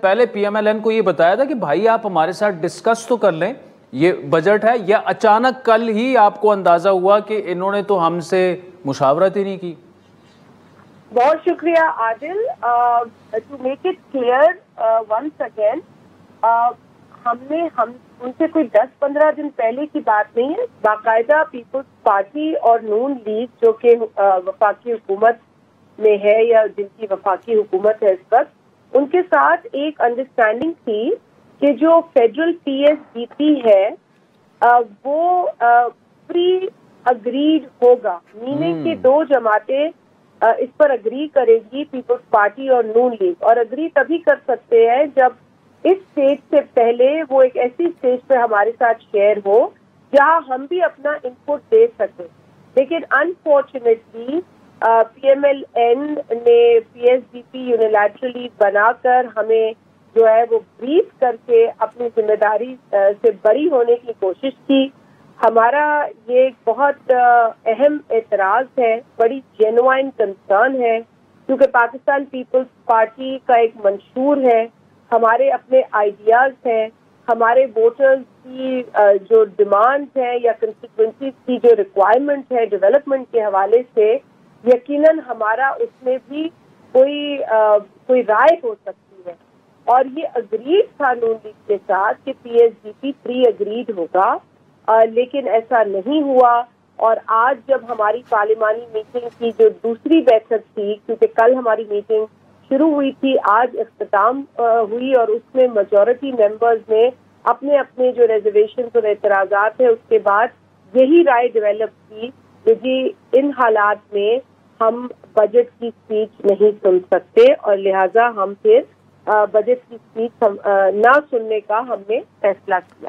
پہلے پی M L N کو یہ بتایا تھا کہ بھائی آپ ہمارے ساتھ ڈسکس تو کر لیں، یہ بجٹ ہے، یا اچانک کل ہی آپ کو اندازہ ہوا کہ انہوں نے تو ہم سے مشاورت ہی نہیں کی؟ بہت شکریہ Adil. To make it clear once again, ہم ان سے کوئی 10-15 دن پہلے کی بات نہیں ہے. باقاعدہ پیپلز پارٹی اور نون لیگ جو کہ وفاقی حکومت میں ہے یا جن کی وفاقی حکومت ہے اس وقت، ان کے ساتھ ایک انڈرسٹینڈنگ تھی کہ جو فیڈرل پی ایس ڈی پی ہے وہ پری اگریڈ ہوگا، میننگ کہ دو جماعتیں اس پر اگری کرے گی، پیپلز پارٹی اور نون لیگ. اور اگری تبھی کر سکتے ہیں جب اس اسٹیج سے پہلے وہ ایک ایسی اسٹیج پہ ہمارے ساتھ شیئر ہو جہاں ہم بھی اپنا انپٹ دے سکیں. لیکن unfortunately P M L N نے P S D P unilaterally بنا کر ہمیں جو ہے وہ بریف کر کے اپنی ذمہ داری سے بری ہونے کی کوشش کی. ہمارا یہ ایک بہت اہم اعتراض ہے، بڑی جینوائن کنسرن ہے، کیونکہ پاکستان پیپلز پارٹی کا ایک منشور ہے، ہمارے اپنے آئیڈیاز ہیں، ہمارے ووٹرز کی جو ڈیمانڈ ہے یا کنسٹیٹوئنسیز کی جو ریکوائرمنٹ ہے ڈیولپمنٹ کے حوالے سے، یقیناً ہمارا اس میں بھی کوئی رائے ہو سکتی ہے. اور یہ اگریڈ تھا نون لیگ کے ساتھ کہ پی ایس ڈی پی پری اگریڈ ہوگا، لیکن ایسا نہیں ہوا. اور آج جب ہماری پارلیمانی میٹنگ کی جو دوسری بیٹھک تھی، کیونکہ کل ہماری میٹنگ شروع ہوئی تھی، آج اختتام ہوئی، اور اس میں میجورٹی ممبرز نے اپنے اپنے جو ریزرویشنز اور اعتراضات ہیں اس کے بعد یہی رائے ڈیولپ کی کہ جی ان حالات میں ہم بجٹ کی اسپیچ نہیں سن سکتے، اور لہٰذا ہم پھر بجٹ کی اسپیچ نہ سننے کا ہم نے فیصلہ کیا.